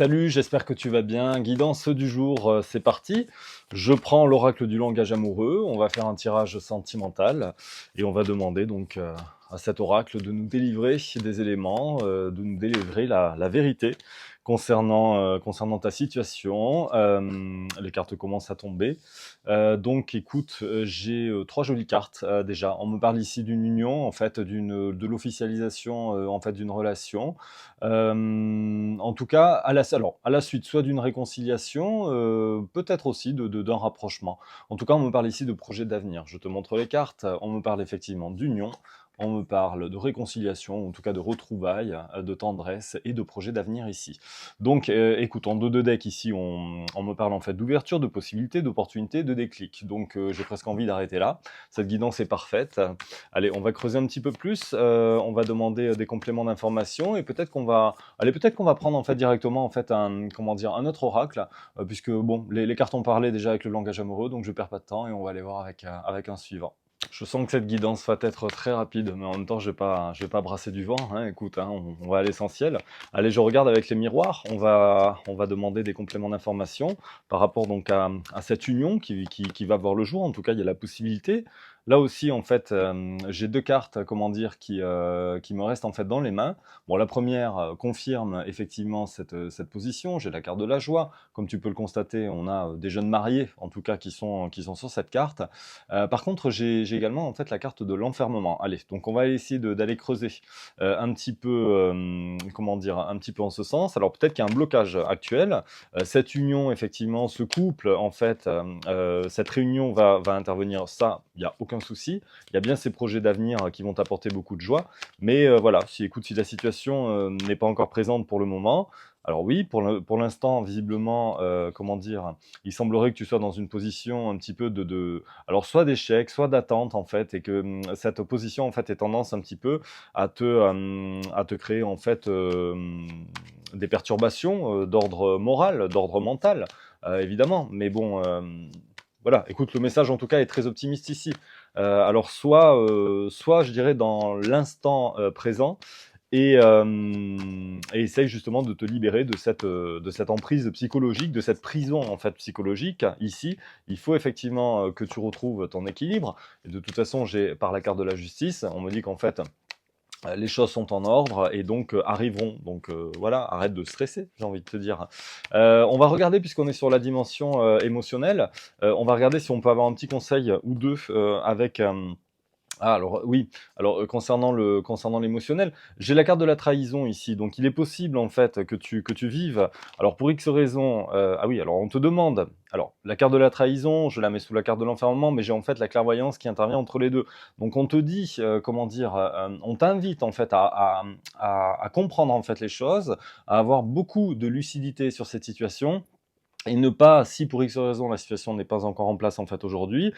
Salut, j'espère que tu vas bien. Guidance du jour, c'est parti. Je prends l'oracle du langage amoureux. On va faire un tirage sentimental et on va demander donc à cet oracle de nous délivrer des éléments, de nous délivrer la vérité concernant ta situation. Les cartes commencent à tomber. Donc écoute, j'ai trois jolies cartes déjà. On me parle ici d'une union, en fait, de l'officialisation en fait, d'une relation. En tout cas, à la suite, soit d'une réconciliation, peut-être aussi d'un rapprochement. En tout cas, on me parle ici de projet d'avenir. Je te montre les cartes. On me parle effectivement d'union. On me parle de réconciliation, en tout cas de retrouvailles, de tendresse et de projet d'avenir ici. Donc, écoute, en deux decks ici, on me parle en fait d'ouverture, de possibilités, d'opportunités, de déclic. Donc, j'ai presque envie d'arrêter là. Cette guidance est parfaite. Allez, on va creuser un petit peu plus. On va demander des compléments d'information et peut-être qu'on va prendre en fait directement en fait un autre oracle, puisque bon, les cartes ont parlé déjà avec le langage amoureux, donc je perds pas de temps et on va aller voir avec un suivant. Je sens que cette guidance va être très rapide, mais en même temps, je vais pas brasser du vent. Hein. Écoute, hein, on va à l'essentiel. Allez, je regarde avec les miroirs. On va demander des compléments d'information par rapport donc à cette union qui va voir le jour. En tout cas, il y a la possibilité. Là aussi, en fait, j'ai deux cartes, comment dire, qui me restent en fait dans les mains. Bon, la première confirme effectivement cette position. J'ai la carte de la joie. Comme tu peux le constater, on a des jeunes mariés, en tout cas, qui sont sur cette carte. Par contre, j'ai également en fait la carte de l'enfermement. Allez, donc on va essayer d'aller creuser un petit peu, comment dire, un petit peu en ce sens. Alors peut-être qu'il y a un blocage actuel. Cette union, effectivement, ce couple, en fait, cette réunion va intervenir. Ça, il n'y a aucun souci. Il y a bien ces projets d'avenir qui vont t'apporter beaucoup de joie. Mais voilà, si la situation n'est pas encore présente pour le moment, alors oui, pour l'instant, visiblement, comment dire, il semblerait que tu sois dans une position un petit peu alors soit d'échec, soit d'attente en fait, et que cette opposition en fait ait tendance un petit peu à te créer en fait des perturbations d'ordre moral, d'ordre mental, évidemment. Mais bon, voilà, écoute, le message en tout cas est très optimiste ici. Alors soit je dirais dans l'instant présent, et essaye justement de te libérer de cette emprise psychologique, de cette prison en fait psychologique. Ici, il faut effectivement que tu retrouves ton équilibre. Et de toute façon, j'ai par la carte de la justice, on me dit qu'en fait les choses sont en ordre et donc arriveront. Donc voilà, arrête de stresser, j'ai envie de te dire. On va regarder, puisqu'on est sur la dimension émotionnelle, on va regarder si on peut avoir un petit conseil ou deux avec alors oui, alors concernant l'émotionnel, j'ai la carte de la trahison ici, donc il est possible en fait que tu vives, alors pour X raisons, ah oui, alors on te demande, alors la carte de la trahison, je la mets sous la carte de l'enfermement, mais j'ai en fait la clairvoyance qui intervient entre les deux. Donc on te dit, comment dire, on t'invite en fait à comprendre en fait les choses, à avoir beaucoup de lucidité sur cette situation, et ne pas, si pour X raison la situation n'est pas encore en place en fait aujourd'hui,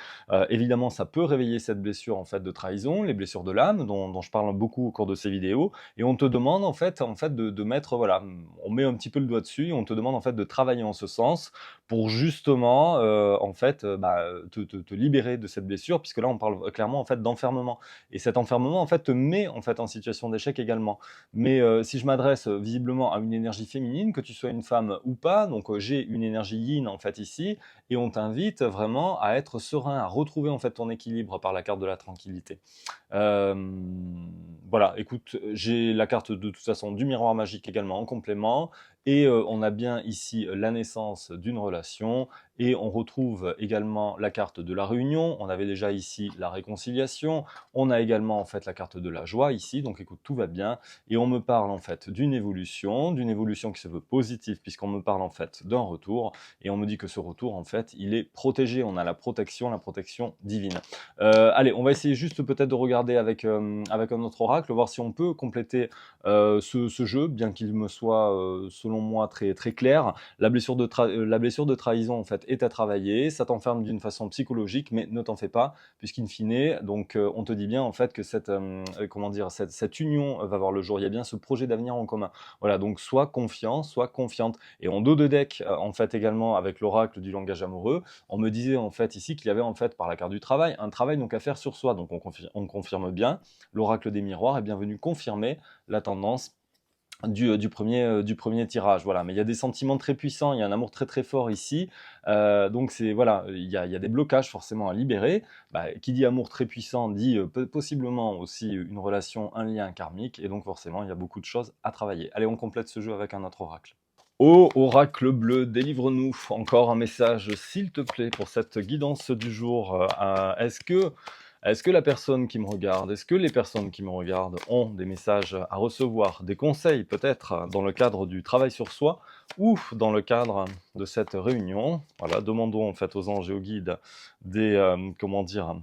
évidemment ça peut réveiller cette blessure en fait de trahison, les blessures de l'âme dont je parle beaucoup au cours de ces vidéos, et on te demande en fait de mettre, voilà, on met un petit peu le doigt dessus, et on te demande en fait de travailler en ce sens pour justement en fait te libérer de cette blessure, puisque là on parle clairement en fait d'enfermement, et cet enfermement en fait te met en fait en situation d'échec également. Mais si je m'adresse visiblement à une énergie féminine, que tu sois une femme ou pas, donc j'ai une énergie yin en fait ici, et on t'invite vraiment à être serein, à retrouver en fait ton équilibre par la carte de la tranquillité. Euh, voilà, écoute, j'ai la carte de toute façon du miroir magique également en complément, et on a bien ici la naissance d'une relation, et on retrouve également la carte de la réunion, on avait déjà ici la réconciliation, on a également en fait la carte de la joie ici, donc écoute, tout va bien, et on me parle en fait d'une évolution qui se veut positive, puisqu'on me parle en fait d'un retour, et on me dit que ce retour en fait, il est protégé, on a la protection divine. Allez, on va essayer juste peut-être de regarder avec un autre oracle, voir si on peut compléter ce jeu, bien qu'il me soit, selon moi, très, très clair. La blessure de trahison, en fait, est à travailler. Ça t'enferme d'une façon psychologique, mais ne t'en fais pas, puisqu'in fine, donc, on te dit bien, en fait, que comment dire, cette union va voir le jour. Il y a bien ce projet d'avenir en commun. Voilà, donc sois confiant, sois confiante. Et en dos de deck, en fait, également, avec l'oracle du langage amoureux, on me disait en fait ici qu'il y avait en fait par la carte du travail un travail donc à faire sur soi. Donc on confirme bien. L'oracle des miroirs est bien venu confirmer la tendance du premier tirage, voilà. Mais il y a des sentiments très puissants, il y a un amour très, très fort ici, donc c'est voilà, il y a des blocages forcément à libérer. Bah, qui dit amour très puissant dit, possiblement aussi une relation, un lien karmique et donc forcément, il y a beaucoup de choses à travailler. Allez, on complète ce jeu avec un autre oracle. Ô oracle bleu, délivre-nous encore un message, s'il te plaît, pour cette guidance du jour. Est-ce que la personne qui me regarde, est-ce que les personnes qui me regardent ont des messages à recevoir, des conseils peut-être dans le cadre du travail sur soi ou dans le cadre de cette réunion? Voilà, demandons en fait aux anges et aux guides comment dire,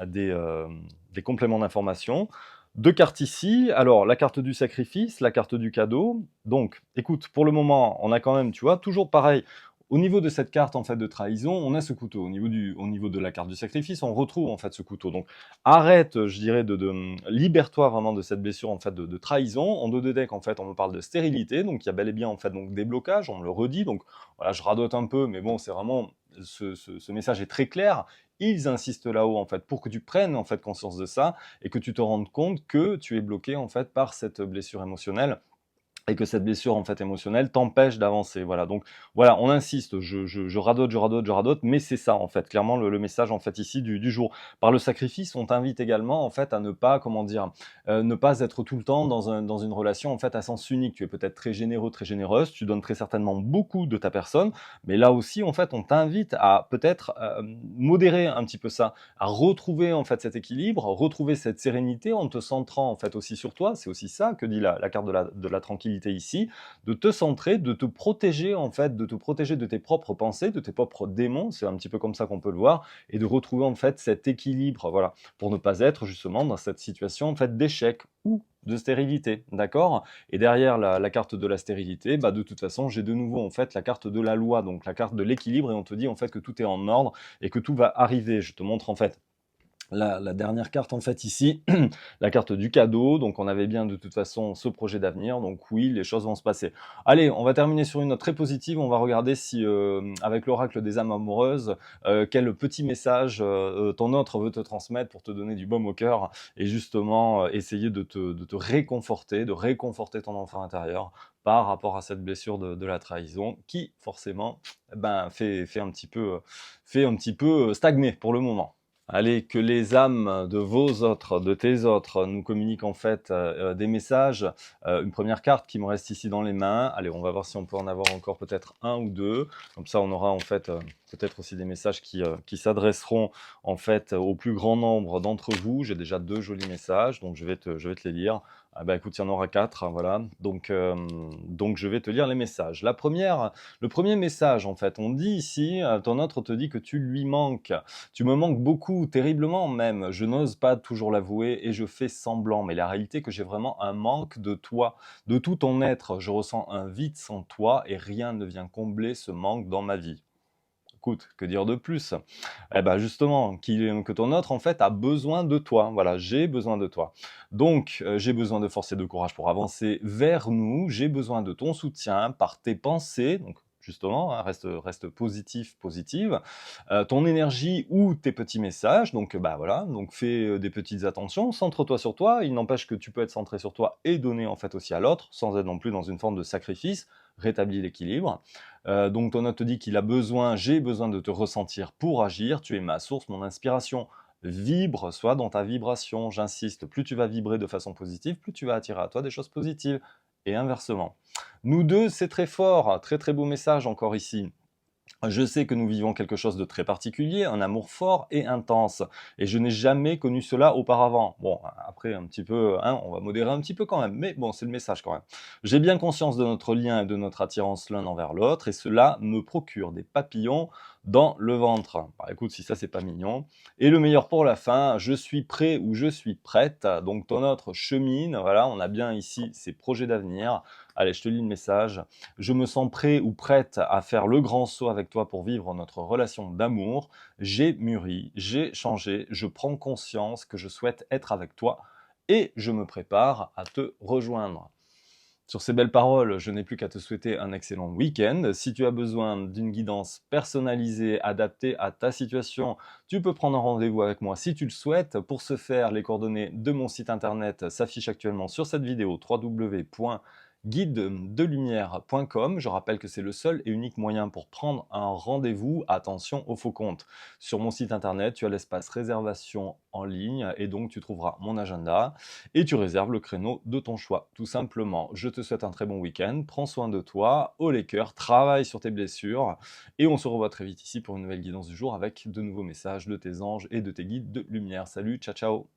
des, euh, des compléments d'information. Deux cartes ici. Alors, la carte du sacrifice, la carte du cadeau. Donc, écoute, pour le moment, on a quand même, tu vois, toujours pareil. Au niveau de cette carte en fait de trahison, on a ce couteau. Au niveau de la carte du sacrifice, on retrouve en fait ce couteau. Donc, arrête, je dirais, libère-toi vraiment de cette blessure en fait de trahison. En dos de deck, en fait, on me parle de stérilité. Donc, il y a bel et bien en fait donc des blocages. On me le redit. Donc, voilà, je radote un peu, mais bon, c'est vraiment ce message est très clair. Ils insistent là-haut en fait pour que tu prennes en fait conscience de ça et que tu te rendes compte que tu es bloqué en fait par cette blessure émotionnelle et que cette blessure en fait émotionnelle t'empêche d'avancer. Voilà, donc voilà, on insiste, je radote, je radote, je radote, mais c'est ça en fait, clairement le message en fait ici du jour. Par le sacrifice, on t'invite également en fait à ne pas, comment dire, ne pas être tout le temps dans une relation en fait à sens unique. Tu es peut-être très généreux, très généreuse, tu donnes très certainement beaucoup de ta personne, mais là aussi en fait on t'invite à peut-être modérer un petit peu ça, à retrouver en fait cet équilibre, retrouver cette sérénité en te centrant en fait aussi sur toi. C'est aussi ça que dit la carte de la tranquillité ici, de te centrer, de te protéger en fait, de te protéger de tes propres pensées, de tes propres démons. C'est un petit peu comme ça qu'on peut le voir, et de retrouver en fait cet équilibre, voilà, pour ne pas être justement dans cette situation en fait d'échec ou de stérilité, d'accord? Et derrière la carte de la stérilité, bah de toute façon, j'ai de nouveau en fait la carte de la loi, donc la carte de l'équilibre, et on te dit en fait que tout est en ordre et que tout va arriver. Je te montre en fait la dernière carte en fait ici, la carte du cadeau. Donc on avait bien de toute façon ce projet d'avenir, donc oui, les choses vont se passer. Allez, on va terminer sur une note très positive. On va regarder si avec l'oracle des âmes amoureuses, quel petit message ton autre veut te transmettre pour te donner du baume au cœur et justement essayer de te réconforter, de réconforter ton enfant intérieur par rapport à cette blessure de la trahison qui forcément ben, fait un petit peu stagner pour le moment. Allez, que les âmes de vos autres, de tes autres, nous communiquent en fait des messages. Une première carte qui me reste ici dans les mains. Allez, on va voir si on peut en avoir encore peut-être un ou deux. Comme ça, on aura en fait peut-être aussi des messages qui s'adresseront en fait au plus grand nombre d'entre vous. J'ai déjà deux jolis messages, donc je vais te les lire. Ah bah écoute, il y en aura quatre, hein, voilà. Donc je vais te lire les messages. Le premier message, en fait, on dit ici, ton autre te dit que tu lui manques. Tu me manques beaucoup, terriblement même. Je n'ose pas toujours l'avouer et je fais semblant. Mais la réalité est que j'ai vraiment un manque de toi, de tout ton être. Je ressens un vide sans toi et rien ne vient combler ce manque dans ma vie. Écoute, que dire de plus? Eh ben justement, que ton autre en fait a besoin de toi. Voilà, j'ai besoin de toi. Donc, j'ai besoin de force et de courage pour avancer vers nous. J'ai besoin de ton soutien par tes pensées. Donc, justement, hein, reste positif, positive. Ton énergie ou tes petits messages. Donc, bah voilà. Donc, fais des petites attentions. Centre-toi sur toi. Il n'empêche que tu peux être centré sur toi et donner en fait aussi à l'autre, sans être non plus dans une forme de sacrifice. Rétablis l'équilibre. Donc ton hôte te dit qu'il a besoin, j'ai besoin de te ressentir pour agir, tu es ma source, mon inspiration. Vibre, sois dans ta vibration, j'insiste, plus tu vas vibrer de façon positive, plus tu vas attirer à toi des choses positives, et inversement. Nous deux, c'est très fort, très très beau message encore ici. Je sais que nous vivons quelque chose de très particulier, un amour fort et intense, et je n'ai jamais connu cela auparavant. Bon, après, un petit peu, hein, on va modérer un petit peu quand même, mais bon, c'est le message quand même. J'ai bien conscience de notre lien et de notre attirance l'un envers l'autre, et cela me procure des papillons dans le ventre. Bah, écoute, si ça c'est pas mignon. Et le meilleur pour la fin, je suis prêt ou je suis prête, donc ton autre chemine, voilà, on a bien ici ces projets d'avenir. Allez, je te lis le message. Je me sens prêt ou prête à faire le grand saut avec toi pour vivre notre relation d'amour. J'ai mûri, j'ai changé, je prends conscience que je souhaite être avec toi et je me prépare à te rejoindre. Sur ces belles paroles, je n'ai plus qu'à te souhaiter un excellent week-end. Si tu as besoin d'une guidance personnalisée, adaptée à ta situation, tu peux prendre un rendez-vous avec moi si tu le souhaites. Pour ce faire, les coordonnées de mon site internet s'affichent actuellement sur cette vidéo, www guidedelumière.com. Je rappelle que c'est le seul et unique moyen pour prendre un rendez-vous. Attention aux faux comptes. Sur mon site internet, tu as l'espace réservation en ligne et donc tu trouveras mon agenda et tu réserves le créneau de ton choix. Tout simplement, je te souhaite un très bon week-end. Prends soin de toi, haut les cœurs, travaille sur tes blessures et on se revoit très vite ici pour une nouvelle guidance du jour avec de nouveaux messages de tes anges et de tes guides de lumière. Salut, ciao ciao!